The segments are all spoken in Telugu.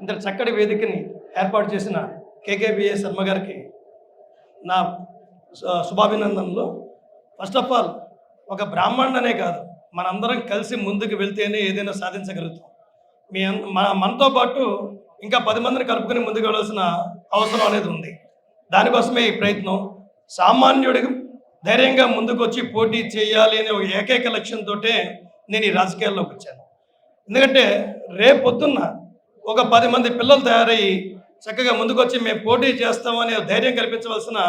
ఇంత చక్కటి వేదికని ఏర్పాటు చేసిన కేకేబిఏ శర్మ గారికి నా శుభాభినందనలు. ఫస్ట్ ఆఫ్ ఆల్ ఒక బ్రాహ్మణుడనే కాదు, మనందరం కలిసి ముందుకు వెళ్తేనే ఏదైనా సాధించగలుగుతాం. మనతో పాటు ఇంకా 10 మందిని కలుపుకొని ముందుకు వెళ్ళాల్సిన అవసరం అనేది ఉంది. దానికోసమే ఈ ప్రయత్నం. సామాన్యుడి ధైర్యంగా ముందుకు వచ్చి పోటీ చేయాలి అనే ఒక ఏకైక లక్ష్యంతో నేను ఈ రాజకీయాల్లోకి వచ్చాను. ఎందుకంటే రేపు పొద్దున్న ఒక 10 మంది పిల్లలు తయారయ్యి చక్కగా ముందుకు వచ్చి మేము పోటీ చేస్తామనే ధైర్యం కల్పించవలసిన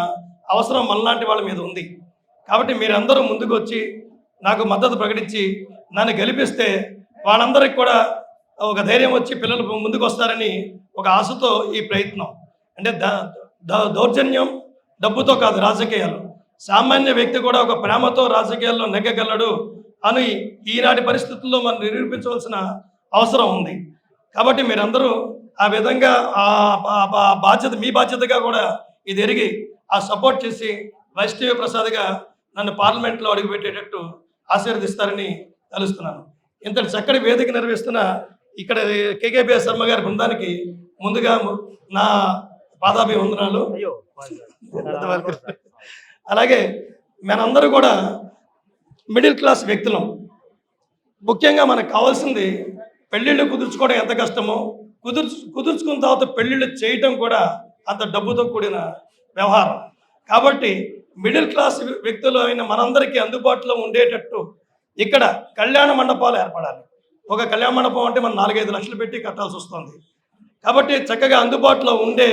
అవసరం మనలాంటి వాళ్ళ మీద ఉంది. కాబట్టి మీరందరూ ముందుకు వచ్చి నాకు మద్దతు ప్రకటించి నన్ను గెలిపిస్తే వాళ్ళందరికీ కూడా ఒక ధైర్యం వచ్చి పిల్లలు ముందుకు వస్తారని ఒక ఆశతో ఈ ప్రయత్నం. అంటే దౌర్జన్యం డబ్బుతో కాదు రాజకీయాలు. సామాన్య వ్యక్తి కూడా ఒక ప్రేమతో రాజకీయాల్లో నెగ్గగలడు అని ఈనాటి పరిస్థితుల్లో మనం నిరూపించవలసిన అవసరం ఉంది. కాబట్టి మీరందరూ ఆ విధంగా బాధ్యత మీ బాధ్యతగా కూడా ఇది ఎరిగి ఆ సపోర్ట్ చేసి వైష్ణవి ప్రసాద్గా నన్ను పార్లమెంట్లో అడుగుపెట్టేటట్టు ఆశీర్వదిస్తారని తెలుస్తున్నాను. ఇంతటి చక్కటి వేదిక నిర్వహిస్తున్న ఇక్కడ కేకేబిఏ శర్మ గారి బృందానికి ముందుగా నా పాదాభివందనాలు. అలాగే మనందరూ కూడా మిడిల్ క్లాస్ వ్యక్తులం. ముఖ్యంగా మనకు కావాల్సింది పెళ్ళిళ్ళు కుదుర్చుకోవడం ఎంత కష్టమో, కుదుర్చుకున్న తర్వాత పెళ్ళిళ్ళు చేయటం కూడా అంత డబ్బుతో కూడిన వ్యవహారం. కాబట్టి మిడిల్ క్లాస్ వ్యక్తులు అయిన మనందరికీ అందుబాటులో ఉండేటట్టు ఇక్కడ కళ్యాణ మండపాలు ఏర్పడాలి. ఒక కళ్యాణ మండపం అంటే మనం 4-5 లక్షలు పెట్టి కట్టాల్సి వస్తుంది. కాబట్టి చక్కగా అందుబాటులో ఉండే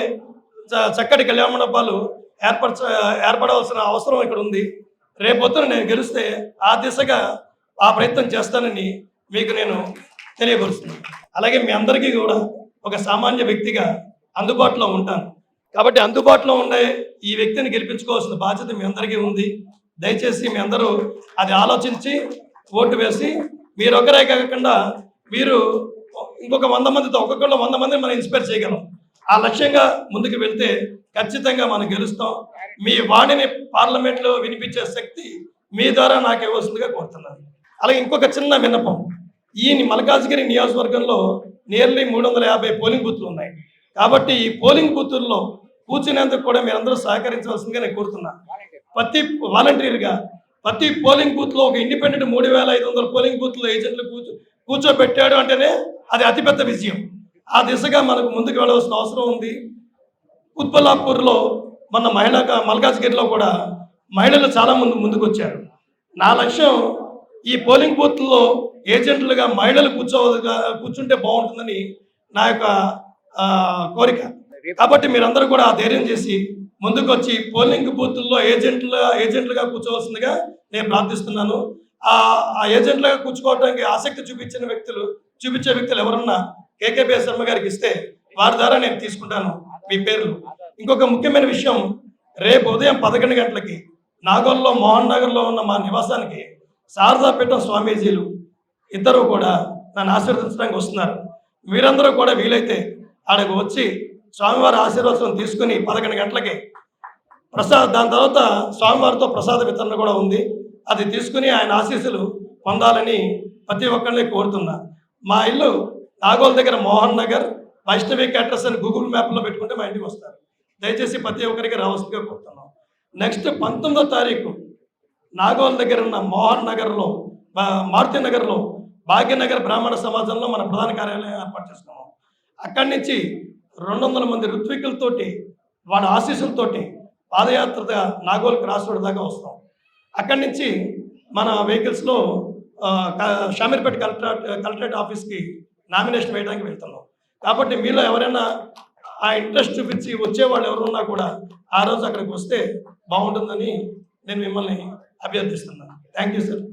చక్కటి కళ్యాణ మండపాలు ఏర్పడవలసిన అవసరం ఇక్కడ ఉంది. రేపొద్దున నేను గెలిస్తే ఆ దిశగా ఆ ప్రయత్నం చేస్తానని మీకు నేను తెలియపరుస్తున్నాను. అలాగే మీ అందరికీ కూడా ఒక సామాన్య వ్యక్తిగా అందుబాటులో ఉంటాను. కాబట్టి అందుబాటులో ఉండే ఈ వ్యక్తిని గెలిపించుకోవాల్సిన బాధ్యత మీ అందరికీ ఉంది. దయచేసి మీ అందరూ అది ఆలోచించి ఓటు వేసి మీరు ఒకరే కాకుండా మీరు ఇంకొక 100 మందితో ఒక్కొక్కళ్ళు 100 మందిని మనం ఇన్స్పైర్ చేయగలం. ఆ లక్ష్యంగా ముందుకు వెళ్తే ఖచ్చితంగా మనం గెలుస్తాం. మీ వాణిని పార్లమెంట్లో వినిపించే శక్తి మీ ద్వారా నాకు ఇవ్వాల్సిందిగా కోరుతున్నాను. అలాగే ఇంకొక చిన్న విన్నపం. ఈ మల్కాజ్గిరి నియోజకవర్గంలో నియర్లీ 350 పోలింగ్ బూత్లు ఉన్నాయి. కాబట్టి ఈ పోలింగ్ బూతుల్లో కూర్చునేందుకు కూడా మీరందరూ సహకరించవలసిందిగా నేను కోరుతున్నాను. వాలంటీర్గా ప్రతి పోలింగ్ బూత్లో ఒక ఇండిపెండెంట్ 3500 పోలింగ్ బూత్లో ఏజెంట్లు కూర్చోబెట్టాడు అంటేనే అది అతిపెద్ద విజయం. ఆ దిశగా మనకు ముందుకు వెళ్ళవలసిన అవసరం ఉంది. కుత్బుల్లాపూర్లో మన మల్కాజ్గిరిలో కూడా మహిళలు చాలా ముందుకు వచ్చారు. నా లక్ష్యం ఈ పోలింగ్ బూత్లో ఏజెంట్లుగా మహిళలు కూర్చుంటే బాగుంటుందని నా యొక్క కోరిక. కాబట్టి మీరందరూ కూడా ఆ ధైర్యం చేసి ముందుకు వచ్చి పోలింగ్ బూత్ల్లో ఏజెంట్లుగా కూర్చోవలసిందిగా నేను ప్రార్థిస్తున్నాను. ఆ ఏజెంట్లుగా కూర్చోవడానికి ఆసక్తి చూపించే వ్యక్తులు ఎవరన్నా కేకేబిఏ శర్మ గారికి ఇస్తే వారి ద్వారా నేను తీసుకుంటాను మీ పేర్లు. ఇంకొక ముఖ్యమైన విషయం, రేపు ఉదయం 11 గంటలకి నాగోల్లో మోహన్ నగర్లో ఉన్న మా నివాసానికి శారదాపీఠం స్వామీజీలు ఇద్దరు కూడా నన్ను ఆశీర్వదించడానికి వస్తున్నారు. మీరందరూ కూడా వీలైతే ఆడకు వచ్చి స్వామివారి ఆశీర్వాదం తీసుకుని 11 గంటలకి దాని తర్వాత స్వామివారితో ప్రసాద వితరణ కూడా ఉంది. అది తీసుకుని ఆయన ఆశీస్సులు పొందాలని ప్రతి ఒక్కరిని కోరుతున్నా. మా ఇల్లు నాగోల్ దగ్గర మోహన్ నగర్ వైష్ణవి క్యాటర్స్ అని గూగుల్ మ్యాప్లో పెట్టుకుంటే మా ఇంటికి వస్తారు. దయచేసి ప్రతి ఒక్కరికి రావాల్సిందిగా కోరుతున్నాం. నెక్స్ట్ 19వ తారీఖు నాగోల్ దగ్గర ఉన్న మోహన్ నగర్లో మారుతి నగర్లో భాగ్యనగర్ బ్రాహ్మణ సమాజంలో మన ప్రధాన కార్యాలయం ఏర్పాటు చేసుకున్నాం. అక్కడి నుంచి 200 మంది ఋత్వికులతోటి వాళ్ళ ఆశీస్సులతోటి పాదయాత్రగా నాగోల్ క్రాస్ రోడ్ దాకా వస్తాం. అక్కడి నుంచి మన వెహికల్స్లో షామీర్పేట కలెక్టరేట్ ఆఫీస్కి నామినేషన్ వేయడానికి వెళ్తున్నాం. కాబట్టి మీలో ఎవరైనా ఆ ఇంట్రెస్ట్ చూపించి వచ్చేవాళ్ళు ఎవరున్నా కూడా ఆ రోజు అక్కడికి వస్తే బాగుంటుందని నేను మిమ్మల్ని అభ్యర్థిస్తున్నాను. Thank you sir.